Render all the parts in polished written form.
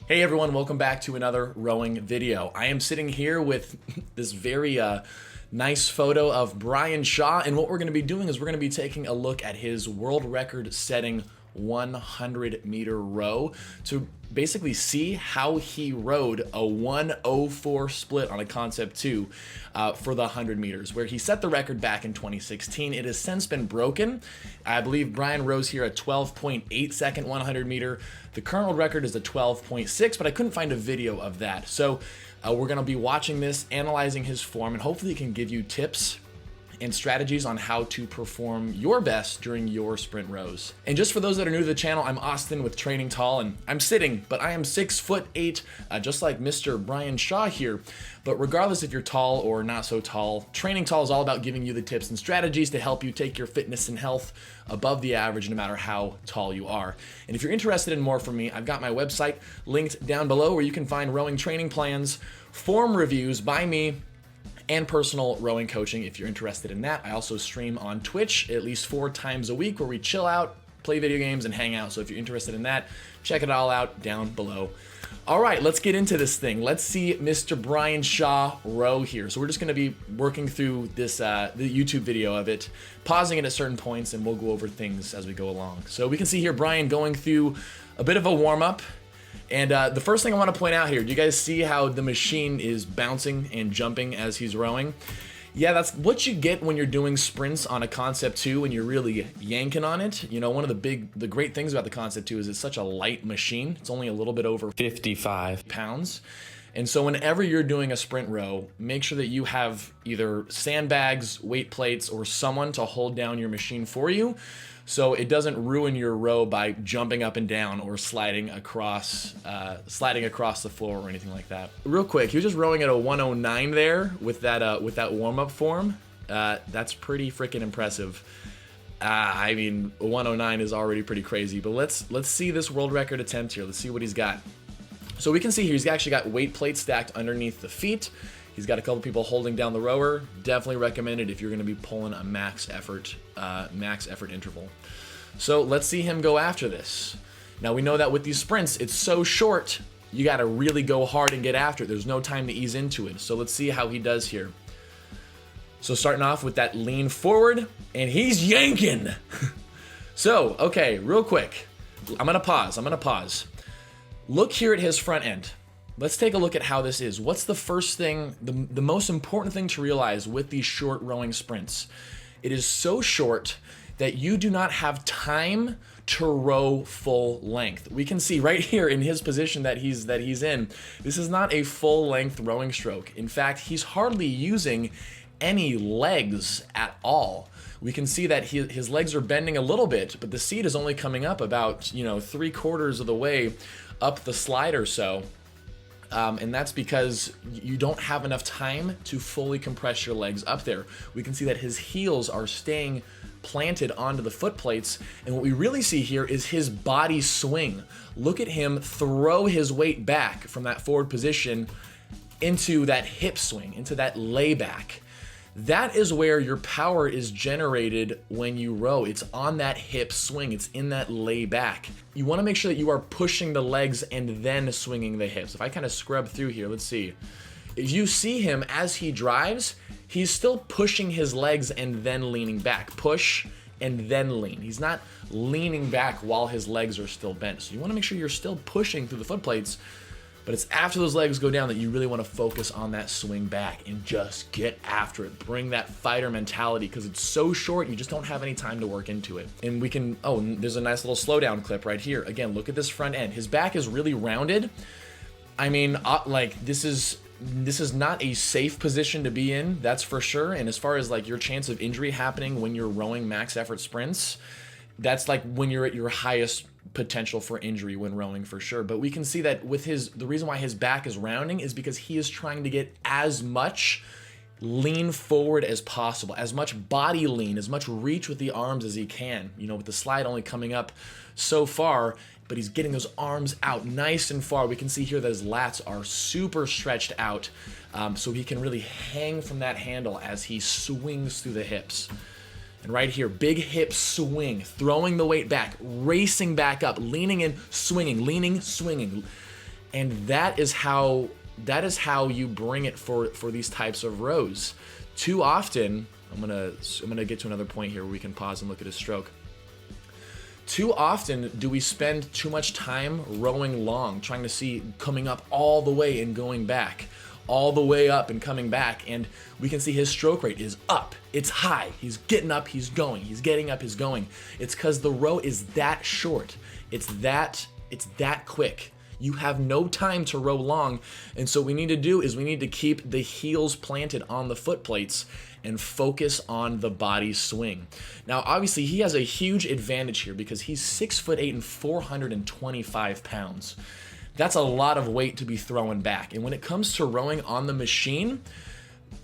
Hey everyone, welcome back to another rowing video. I am sitting here with this very nice photo of Brian Shaw, and what we're going to be doing is we're going to be taking a look at his world record setting 100-meter row to basically see how he rowed a 1:04 split on a Concept 2 for the 100 meters, where he set the record back in 2016. It has since been broken. I believe Brian rows here a 12.8 second 100 meter. The current world record is a 12.6, but I couldn't find a video of that. So we're going to be watching this, analyzing his form, and hopefully it can give you tips and strategies on how to perform your best during your sprint rows. And just for those that are new to the channel, I'm Austin with Training Tall, and I'm sitting, but I am 6'8", just like Mr. Brian Shaw here. But regardless if you're tall or not so tall, Training Tall is all about giving you the tips and strategies to help you take your fitness and health above the average no matter how tall you are. And if you're interested in more from me, I've got my website linked down below where you can find rowing training plans, form reviews by me, and personal rowing coaching if you're interested in that. I also stream on Twitch at least 4 times a week where we chill out, play video games, and hang out. So if you're interested in that, check it all out down below. All right, let's get into this thing. Let's see Mr. Brian Shaw row here. So we're just gonna be working through this the YouTube video of it, pausing it at certain points, and we'll go over things as we go along. So we can see here Brian going through a bit of a warm-up. And the first thing I want to point out here, do you guys see how the machine is bouncing and jumping as he's rowing? Yeah, that's what you get when you're doing sprints on a Concept 2 and you're really yanking on it. You know, one of the great things about the Concept 2 is it's such a light machine. It's only a little bit over 55 pounds. And so whenever you're doing a sprint row, make sure that you have either sandbags, weight plates, or someone to hold down your machine for you, so it doesn't ruin your row by jumping up and down or sliding across the floor or anything like that. Real quick, he was just rowing at a 109 there with that warm-up form. That's pretty freaking impressive. I mean, 109 is already pretty crazy, but let's see this world record attempt here. Let's see what he's got. So we can see here he's actually got weight plates stacked underneath the feet. He's got a couple people holding down the rower. Definitely recommended if you're going to be pulling a max effort interval. So let's see him go after this. Now we know that with these sprints, it's so short, you got to really go hard and get after it. There's no time to ease into it. So let's see how he does here. So starting off with that lean forward, and he's yanking. So, okay, real quick. I'm going to pause. Look here at his front end. Let's take a look at how this is. What's the first thing, the most important thing to realize with these short rowing sprints? It is so short that you do not have time to row full length. We can see right here in his position that he's in, this is not a full length rowing stroke. In fact, he's hardly using any legs at all. We can see that his legs are bending a little bit, but the seat is only coming up about, 3/4 of the way up the slide or so. And that's because you don't have enough time to fully compress your legs up there. We can see that his heels are staying planted onto the foot plates, and what we really see here is his body swing. Look at him throw his weight back from that forward position into that hip swing, into that layback. That is where your power is generated when you row. It's on that hip swing. It's in that lay back. You want to make sure that you are pushing the legs and then swinging the hips. If I kind of scrub through here, let's see. If you see him as he drives, he's still pushing his legs and then leaning back. Push and then lean. He's not leaning back while his legs are still bent. So you want to make sure you're still pushing through the foot plates, but it's after those legs go down that you really want to focus on that swing back and just get after it. Bring that fighter mentality because it's so short, you just don't have any time to work into it. And we can, there's a nice little slowdown clip right here. Again, look at this front end. His back is really rounded. I mean, this is not a safe position to be in, that's for sure. And as far as like your chance of injury happening when you're rowing max effort sprints, that's like when you're at your highest potential for injury when rowing for sure. But we can see that with the reason why his back is rounding is because he is trying to get as much lean forward as possible, as much body lean, as much reach with the arms as he can, with the slide only coming up so far, but he's getting those arms out nice and far. We can see here that his lats are super stretched out, so he can really hang from that handle as he swings through the hips. And right here, big hip swing, throwing the weight back, racing back up, leaning in, swinging, leaning, swinging. And that is how you bring it for these types of rows. Too often, I'm gonna get to another point here where we can pause and look at his stroke. Too often do we spend too much time rowing long, trying to see coming up all the way and going back, all the way up and coming back, and we can see his stroke rate is up. It's high. He's getting up, he's going. He's getting up, he's going. It's because the row is that short. It's that quick. You have no time to row long, and so what we need to do is we need to keep the heels planted on the foot plates and focus on the body swing. Now, obviously, he has a huge advantage here because he's 6'8" and 425 pounds. That's a lot of weight to be throwing back. And when it comes to rowing on the machine,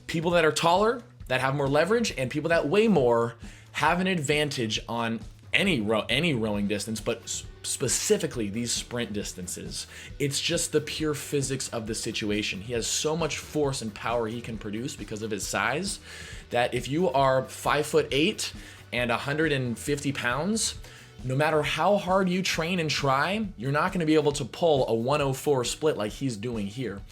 people that are taller, that have more leverage, and people that weigh more have an advantage on any rowing distance, but specifically these sprint distances. It's just the pure physics of the situation. He has so much force and power he can produce because of his size that if you are 5'8" and 150 pounds, no matter how hard you train and try, you're not going to be able to pull a 104 split like he's doing here.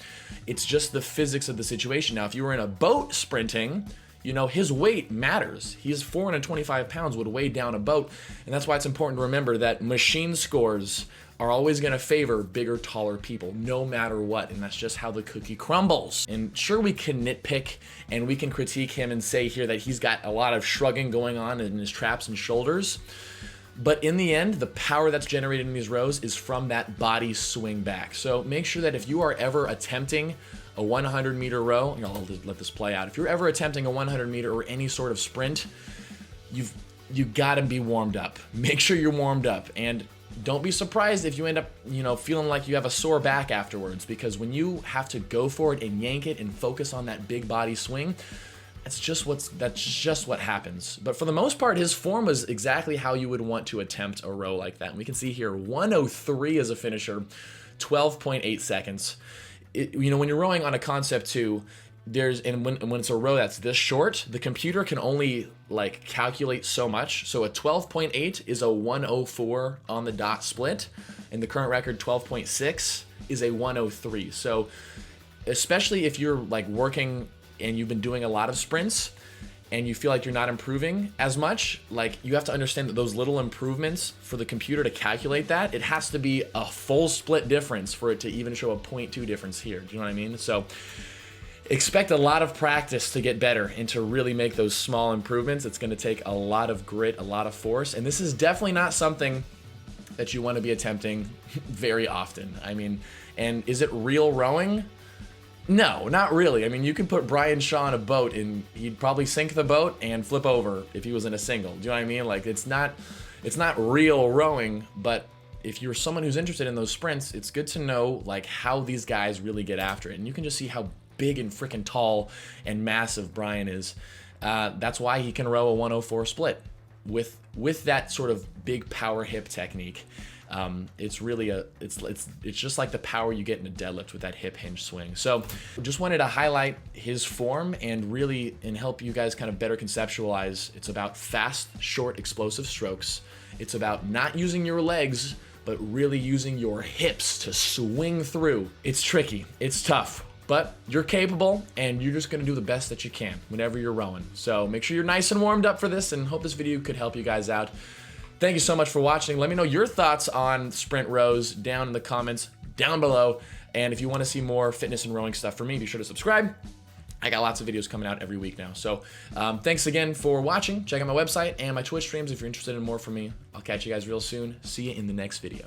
It's just the physics of the situation. Now, if you were in a boat sprinting, you know, his weight matters. He's 425 pounds, would weigh down a boat. And that's why it's important to remember that machine scores are always going to favor bigger, taller people, no matter what. And that's just how the cookie crumbles. And sure, we can nitpick and we can critique him and say here that he's got a lot of shrugging going on in his traps and shoulders. But in the end, the power that's generated in these rows is from that body swing back. So make sure that if you are ever attempting a 100-meter row, I'll let this play out. If you're ever attempting a 100-meter or any sort of sprint, you gotta be warmed up. Make sure you're warmed up, and don't be surprised if you end up, feeling like you have a sore back afterwards, because when you have to go for it and yank it and focus on that big body swing, that's just what happens. But for the most part, his form was exactly how you would want to attempt a row like that. And we can see here 103 as a finisher, 12.8 seconds. When you're rowing on a Concept 2, when it's a row that's this short, the computer can only calculate so much. So a 12.8 is a 104 on the dot split, and the current record 12.6 is a 103. So especially if you're working and you've been doing a lot of sprints and you feel like you're not improving as much, you have to understand that those little improvements for the computer to calculate that, it has to be a full split difference for it to even show a 0.2 difference here. Do you know what I mean? So expect a lot of practice to get better and to really make those small improvements. It's going to take a lot of grit, a lot of force, and this is definitely not something that you want to be attempting very often. And is it real rowing? No, not really. You can put Brian Shaw in a boat and he'd probably sink the boat and flip over if he was in a single. Do you know what I mean? It's not real rowing, but if you're someone who's interested in those sprints, it's good to know how these guys really get after it. And you can just see how big and freaking tall and massive Brian is. That's why he can row a 104 split with that sort of big power hip technique. It's really it's just like the power you get in a deadlift with that hip hinge swing. So just wanted to highlight his form and help you guys kind of better conceptualize. It's about fast, short, explosive strokes. It's about not using your legs, but really using your hips to swing through. It's tricky, it's tough, but you're capable and you're just gonna do the best that you can whenever you're rowing. So make sure you're nice and warmed up for this, and hope this video could help you guys out. Thank you so much for watching. Let me know your thoughts on sprint rows down in the comments down below. And if you want to see more fitness and rowing stuff from me, be sure to subscribe. I got lots of videos coming out every week now. So thanks again for watching. Check out my website and my Twitch streams if you're interested in more from me. I'll catch you guys real soon. See you in the next video.